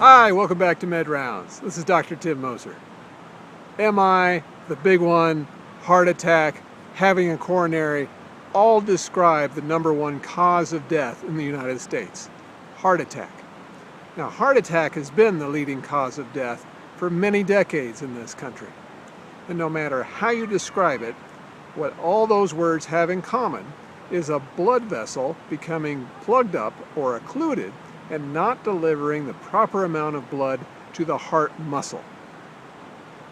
Hi, welcome back to Med Rounds. This is Dr. Tim Moser. MI, the big one, heart attack, having a coronary, all describe the #1 cause of death in the United States, heart attack. Now, heart attack has been the leading cause of death for many decades in this country. And no matter how you describe it, what all those words have in common is a blood vessel becoming plugged up or occluded and not delivering the proper amount of blood to the heart muscle.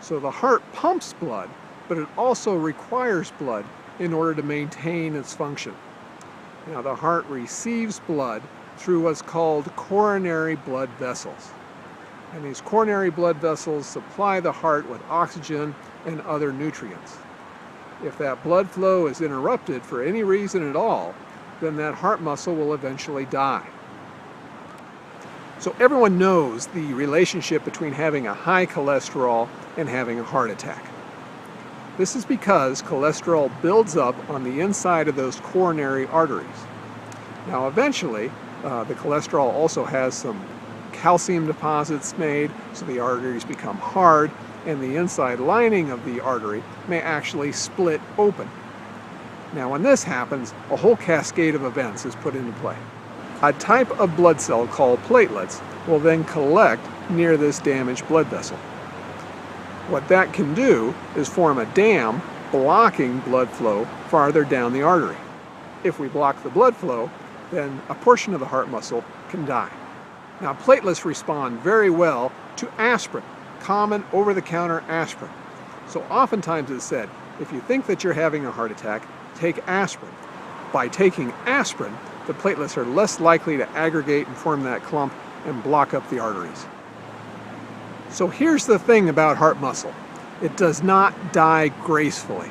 So the heart pumps blood, but it also requires blood in order to maintain its function. Now the heart receives blood through what's called coronary blood vessels. And these coronary blood vessels supply the heart with oxygen and other nutrients. If that blood flow is interrupted for any reason at all, then that heart muscle will eventually die. So everyone knows the relationship between having a high cholesterol and having a heart attack. This is because cholesterol builds up on the inside of those coronary arteries. Now eventually, the cholesterol also has some calcium deposits made, so the arteries become hard, and the inside lining of the artery may actually split open. Now when this happens, a whole cascade of events is put into play. A type of blood cell called platelets will then collect near this damaged blood vessel. What that can do is form a dam blocking blood flow farther down the artery. If we block the blood flow, then a portion of the heart muscle can die. Now platelets respond very well to aspirin, common over-the-counter aspirin. So oftentimes it's said, if you think that you're having a heart attack, take aspirin. By taking aspirin, the platelets are less likely to aggregate and form that clump and block up the arteries. So here's the thing about heart muscle. It does not die gracefully.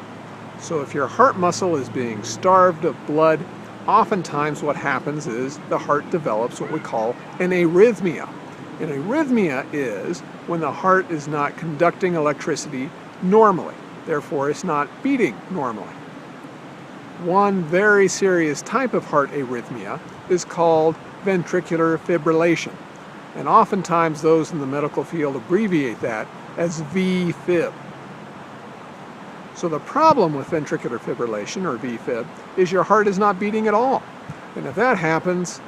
So if your heart muscle is being starved of blood, oftentimes what happens is the heart develops what we call an arrhythmia. An arrhythmia is when the heart is not conducting electricity normally, therefore it's not beating normally. One very serious type of heart arrhythmia is called ventricular fibrillation, and oftentimes those in the medical field abbreviate that as VFib. So the problem with ventricular fibrillation, or VFib, is your heart is not beating at all. And if that happens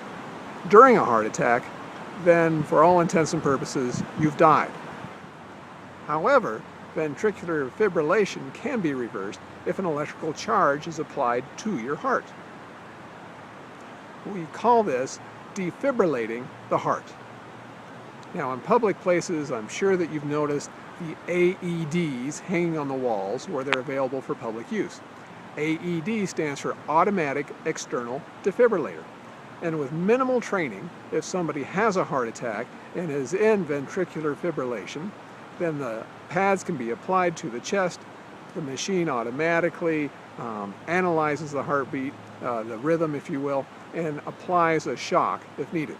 during a heart attack, then for all intents and purposes, you've died. However, ventricular fibrillation can be reversed if an electrical charge is applied to your heart. We call this defibrillating the heart. Now in public places, I'm sure that you've noticed the AEDs hanging on the walls where they're available for public use. AED stands for Automatic External Defibrillator. And with minimal training, if somebody has a heart attack and is in ventricular fibrillation, then the pads can be applied to the chest. The machine automatically analyzes the heartbeat, the rhythm if you will, and applies a shock if needed.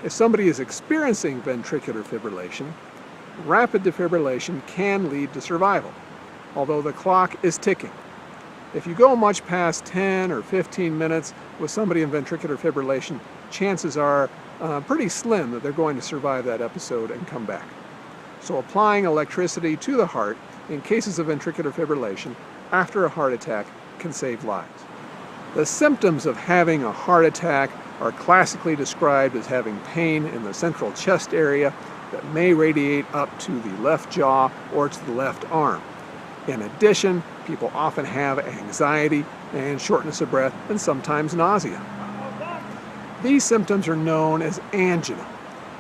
If somebody is experiencing ventricular fibrillation, rapid defibrillation can lead to survival, although the clock is ticking. If you go much past 10 or 15 minutes with somebody in ventricular fibrillation, chances are pretty slim that they're going to survive that episode and come back. So applying electricity to the heart in cases of ventricular fibrillation after a heart attack can save lives. The symptoms of having a heart attack are classically described as having pain in the central chest area that may radiate up to the left jaw or to the left arm. In addition, people often have anxiety and shortness of breath and sometimes nausea. These symptoms are known as angina.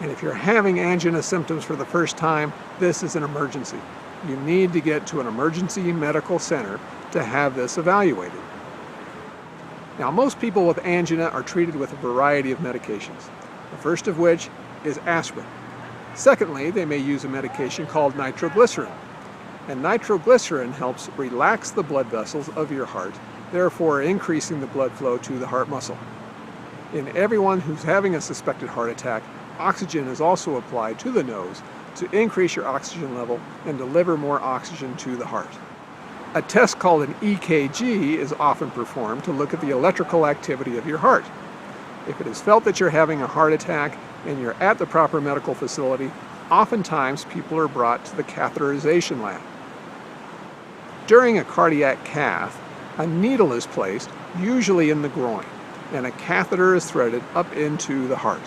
And if you're having angina symptoms for the first time, this is an emergency. You need to get to an emergency medical center to have this evaluated. Now, most people with angina are treated with a variety of medications, the first of which is aspirin. Secondly, they may use a medication called nitroglycerin. And nitroglycerin helps relax the blood vessels of your heart, therefore increasing the blood flow to the heart muscle. In everyone who's having a suspected heart attack, oxygen is also applied to the nose to increase your oxygen level and deliver more oxygen to the heart. A test called an EKG is often performed to look at the electrical activity of your heart. If it is felt that you're having a heart attack, and you're at the proper medical facility, oftentimes people are brought to the catheterization lab. During a cardiac cath, a needle is placed, usually in the groin, and a catheter is threaded up into the heart.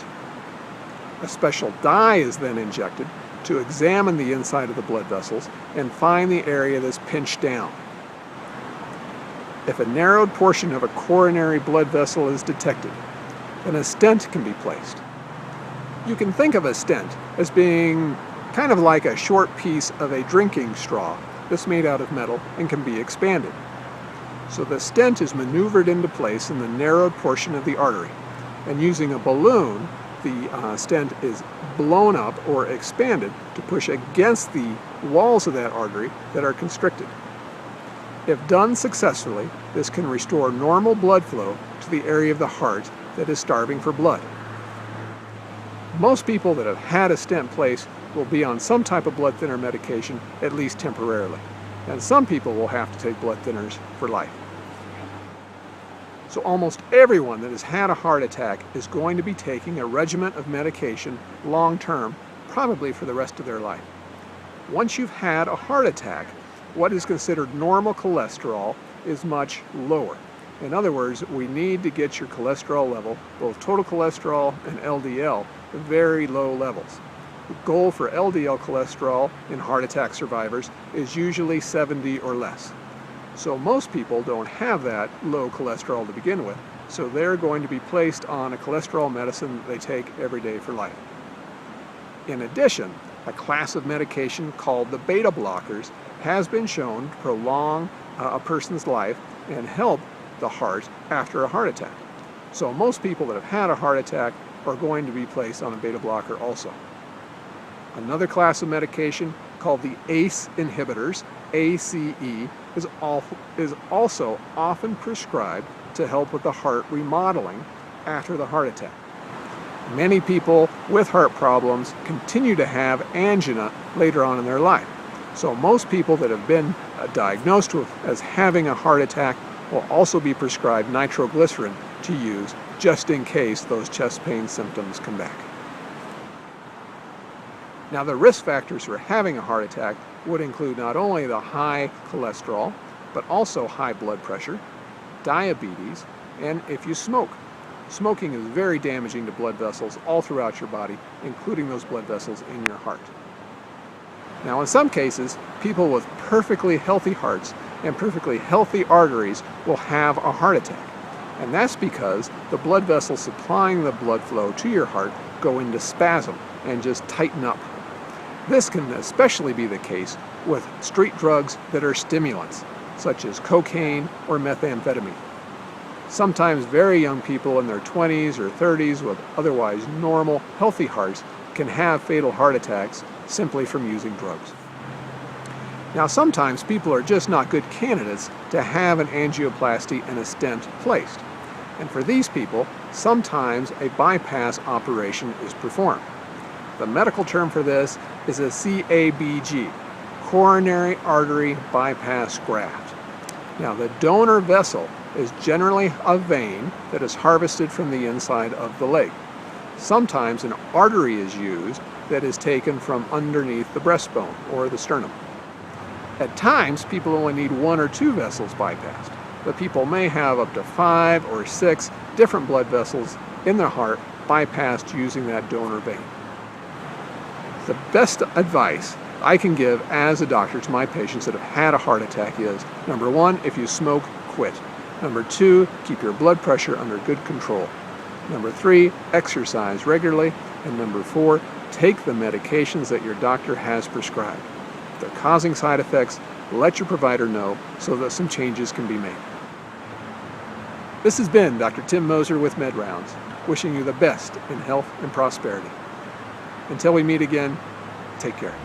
A special dye is then injected to examine the inside of the blood vessels and find the area that's pinched down. If a narrowed portion of a coronary blood vessel is detected, then a stent can be placed. You can think of a stent as being kind of like a short piece of a drinking straw that's made out of metal and can be expanded. So the stent is maneuvered into place in the narrowed portion of the artery, and using a balloon, the stent is blown up or expanded to push against the walls of that artery that are constricted. If done successfully, this can restore normal blood flow to the area of the heart that is starving for blood. Most people that have had a stent placed will be on some type of blood thinner medication, at least temporarily. And some people will have to take blood thinners for life. So almost everyone that has had a heart attack is going to be taking a regimen of medication long-term, probably for the rest of their life. Once you've had a heart attack, what is considered normal cholesterol is much lower. In other words, we need to get your cholesterol level, both total cholesterol and LDL, to very low levels. The goal for LDL cholesterol in heart attack survivors is usually 70 or less. So most people don't have that low cholesterol to begin with, so they're going to be placed on a cholesterol medicine that they take every day for life. In addition, a class of medication called the beta blockers has been shown to prolong a person's life and help the heart after a heart attack. So most people that have had a heart attack are going to be placed on a beta blocker also. Another class of medication called the ACE inhibitors, ACE, is also often prescribed to help with the heart remodeling after the heart attack. Many people with heart problems continue to have angina later on in their life. So most people that have been diagnosed as having a heart attack will also be prescribed nitroglycerin to use just in case those chest pain symptoms come back. Now, the risk factors for having a heart attack would include not only the high cholesterol, but also high blood pressure, diabetes, and if you smoke. Smoking is very damaging to blood vessels all throughout your body, including those blood vessels in your heart. Now, in some cases, people with perfectly healthy hearts and perfectly healthy arteries will have a heart attack. And that's because the blood vessels supplying the blood flow to your heart go into spasm and just tighten up. This can especially be the case with street drugs that are stimulants, such as cocaine or methamphetamine. Sometimes very young people in their 20s or 30s with otherwise normal, healthy hearts can have fatal heart attacks simply from using drugs. Now, sometimes people are just not good candidates to have an angioplasty and a stent placed. And for these people, sometimes a bypass operation is performed. The medical term for this is a CABG, coronary artery bypass graft. Now, the donor vessel is generally a vein that is harvested from the inside of the leg. Sometimes an artery is used that is taken from underneath the breastbone or the sternum. At times, people only need 1 or 2 vessels bypassed, but people may have up to 5 or 6 different blood vessels in their heart bypassed using that donor vein. The best advice I can give as a doctor to my patients that have had a heart attack is, number 1, if you smoke, quit. Number 2, keep your blood pressure under good control. Number 3, exercise regularly. And number 4, take the medications that your doctor has prescribed. If they're causing side effects, let your provider know so that some changes can be made. This has been Dr. Tim Moser with MedRounds, wishing you the best in health and prosperity. Until we meet again, take care.